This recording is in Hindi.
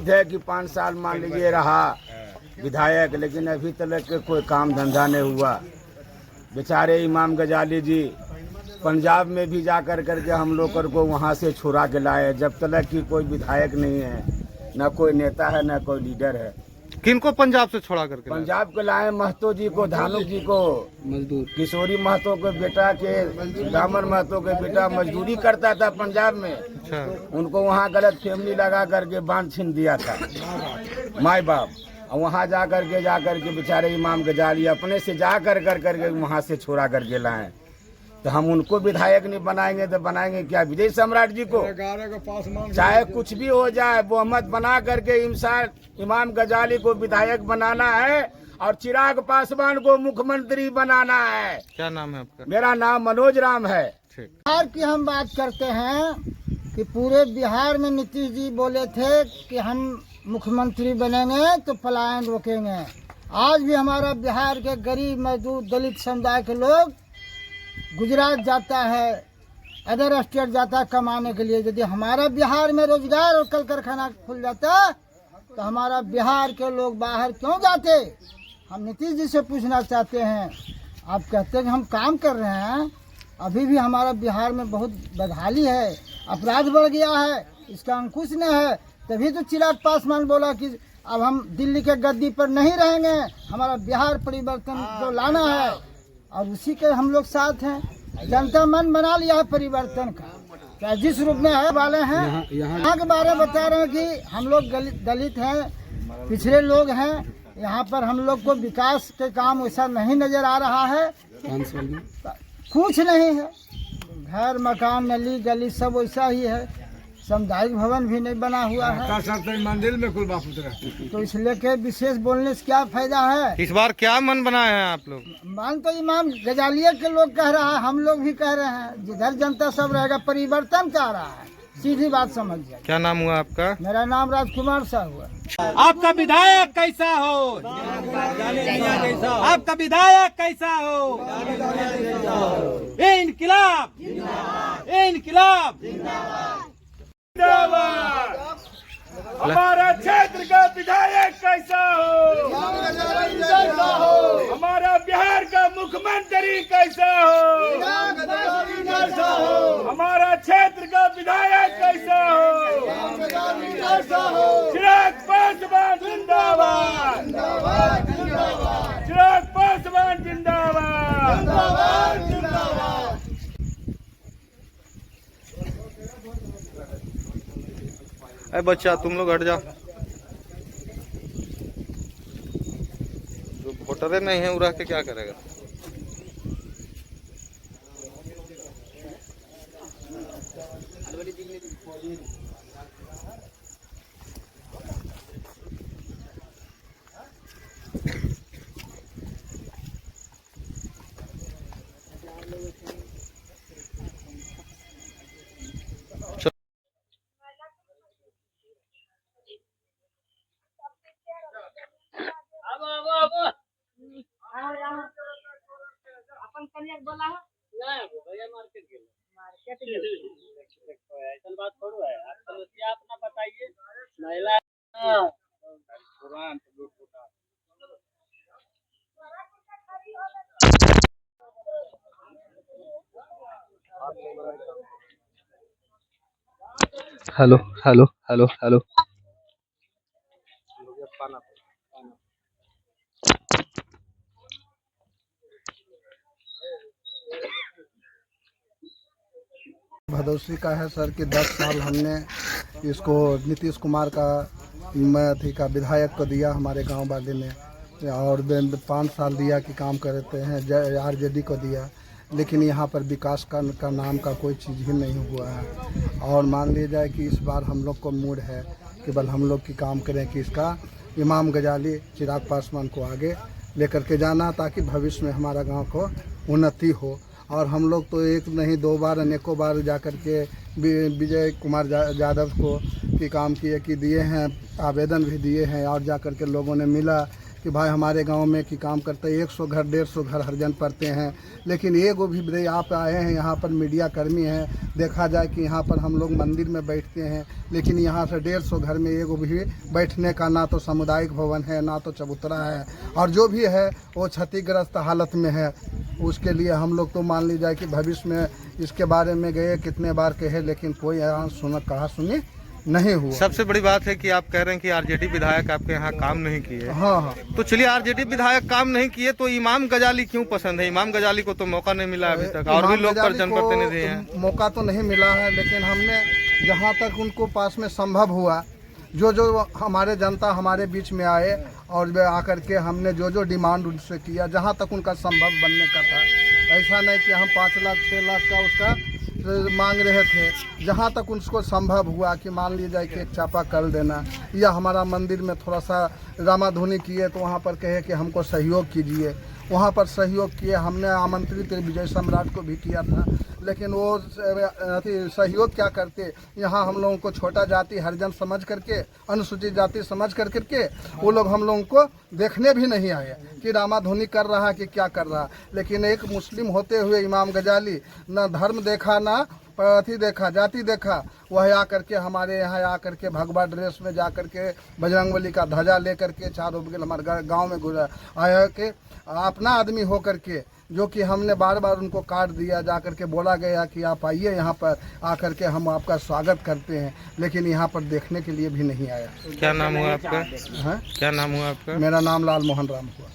है कि 5 साल मान लीजिए रहा विधायक, लेकिन अभी तक के कोई काम धंधा नहीं हुआ। बेचारे इमाम गजाली जी पंजाब में भी जा करके हम लोग को वहाँ से छुड़ा के लाए। जब तक कि कोई विधायक नहीं है, न कोई नेता है, न कोई लीडर है। किनको पंजाब से छोड़ा करके? पंजाब को लाए महतो जी को, धानुक जी को, मजदूर किशोरी महतो के बेटा के, दामन महतो के बेटा मजदूरी करता था पंजाब में। अच्छा। उनको वहाँ गलत फैमिली लगा करके बांध छीन दिया था माई बाप। और वहाँ जा करके बेचारे इमाम गजाली अपने से जा करके वहाँ से छोड़ा करके लाए। तो हम उनको विधायक नहीं बनाएंगे तो बनाएंगे क्या विजय सम्राट जी को? चाहे कुछ भी हो जाए, बहुमत बना करके इमाम गजाली को विधायक बनाना है और चिराग पासवान को मुख्यमंत्री बनाना है। क्या नाम है आपका? मेरा नाम मनोज राम है। बिहार की हम बात करते हैं कि पूरे बिहार में नीतीश जी बोले थे कि हम मुख्यमंत्री बनेंगे तो पलायन रोकेंगे। आज भी हमारा बिहार के गरीब मजदूर दलित समुदाय के लोग गुजरात जाता है, अदर स्टेट जाता है कमाने के लिए। यदि हमारा बिहार में रोजगार और कल कारखाना खुल जाता तो हमारा बिहार के लोग बाहर क्यों जाते? हम नीतीश जी से पूछना चाहते हैं। आप कहते हैं कि हम काम कर रहे हैं, अभी भी हमारा बिहार में बहुत बदहाली है, अपराध बढ़ गया है, इसका अंकुश नहीं है। तभी तो चिराग पासवान बोला कि अब हम दिल्ली के गद्दी पर नहीं रहेंगे, हमारा बिहार परिवर्तन को लाना है। और उसी के हम लोग साथ हैं। जनता मन बना लिया है परिवर्तन का, क्या जिस रूप में है वाले हैं। यहाँ के बारे में बता रहे हैं कि हम लोग दलित हैं, पिछड़े लोग हैं। यहाँ पर हम लोग को विकास के काम वैसा नहीं नजर आ रहा है, कुछ नहीं है। घर मकान नली गली सब वैसा ही है, सामुदायिक भवन भी नहीं बना हुआ है। मंदिर में कुल तो इसलिए के विशेष बोलने से क्या फायदा है? इस बार क्या मन बनाए हैं आप लोग? मान तो इमाम गजालिया के लोग कह रहा है, हम लोग भी कह रहे हैं। जिधर जनता सब रहेगा परिवर्तन कर रहा है, सीधी बात समझ जाए। क्या नाम हुआ आपका? मेरा नाम राजकुमार साहू है। आपका विधायक कैसा हो? आपका विधायक कैसा हो? इनकिलाब, इनकिलाब हमारा क्षेत्र का विधायक कैसा हो? हमारा बिहार का मुख्यमंत्री कैसा हो? हमारा क्षेत्र का विधायक कैसा हो? चिराग पासवान जिंदाबाद, चिराग पासवान जिंदाबाद। अरे बच्चा तुम लोग हट जाओ, जो वोटर नहीं है वो रह के क्या करेगा? अपन कन्या बोला है नहीं भैया मार्केट ऐसा बात थोड़ा है। आप समस्या अपना बताइए। महिला hello hello hello hello. Bhadosi का है सर कि 10 साल हमने इसको नीतीश कुमार का का विधायक को दिया हमारे गांव वाले ने, और 5 साल दिया कि काम करते हैं। आरजेडी को दिया, लेकिन यहाँ पर विकास का नाम का कोई चीज़ ही नहीं हुआ है। और मान लिया जाए कि इस बार हम लोग को मूड है केवल हम लोग की काम करें कि इसका इमाम गजाली चिराग पासवान को आगे लेकर के जाना, ताकि भविष्य में हमारा गांव को उन्नति हो और हम लोग तो एक नहीं 2 बार अनेकों बार जा कर के विजय कुमार यादव को की काम किए कि दिए हैं, आवेदन भी दिए हैं और जा कर के लोगों ने मिला कि भाई हमारे गांव में कि काम करते 100 घर 150 घर हरिजन पड़ते हैं, लेकिन एगो भी आप आए हैं यहाँ पर मीडिया कर्मी हैं, देखा जाए कि यहाँ पर हम लोग मंदिर में बैठते हैं, लेकिन यहाँ से 150 घर में एगो भी बैठने का ना तो सामुदायिक भवन है ना तो चबूतरा है, और जो भी है वो क्षतिग्रस्त हालत में है। उसके लिए हम लोग तो मान ली जाए कि भविष्य में इसके बारे में गए कितने बार कहे, लेकिन कोई यहाँ कहा सुनी नहीं हुआ। सबसे बड़ी बात है कि आप कह रहे हैं कि आरजेडी विधायक आपके यहाँ काम नहीं किए। हाँ। तो चलिए, आरजेडी विधायक काम नहीं किए तो इमाम गजाली क्यों पसंद है? इमाम गजाली को तो मौका नहीं मिला अभी तक, और भी लोग पर जनप्रतिनिधि हैं। मौका तो नहीं मिला है, लेकिन हमने जहाँ तक उनको पास में संभव हुआ, जो हमारे जनता हमारे बीच में आए और वे आकर के हमने जो डिमांड उनसे किया, जहाँ तक उनका संभव बनने का था। ऐसा नहीं कि हम 5 लाख 6 लाख का उसका मांग रहे थे, जहाँ तक उनको संभव हुआ कि मान लीजिए जाए कि एक चापा कर देना, या हमारा मंदिर में थोड़ा सा रामाधुनी किए तो वहाँ पर कहे कि हमको सहयोग कीजिए, वहाँ पर सहयोग किए। हमने आमंत्रित विजय सम्राट को भी किया था, लेकिन वो सहयोग क्या करते, यहाँ हम लोगों को छोटा जाति हरिजन समझ करके, अनुसूचित जाति समझ करके वो लोग हम लोगों को देखने भी नहीं आए कि रामाधुनी कर रहा है कि क्या कर रहा। लेकिन एक मुस्लिम होते हुए इमाम गजाली न धर्म देखा ना देखा, जाति देखा, वह आकर के हमारे यहाँ आकर के भगवा ड्रेस में जा कर के बजरंगबली का ध्वजा लेकर के चारों बगल हमारे गांव में गुजरा आया के अपना आदमी हो कर के, जो कि हमने बार बार उनको कार्ड दिया, जा कर के बोला गया कि आप आइए यहाँ पर, आकर के हम आपका स्वागत करते हैं, लेकिन यहाँ पर देखने के लिए भी नहीं आया। क्या नाम हुआ आपका? हाँ, क्या नाम हुआ आपका? मेरा नाम लाल मोहन राम हुआ।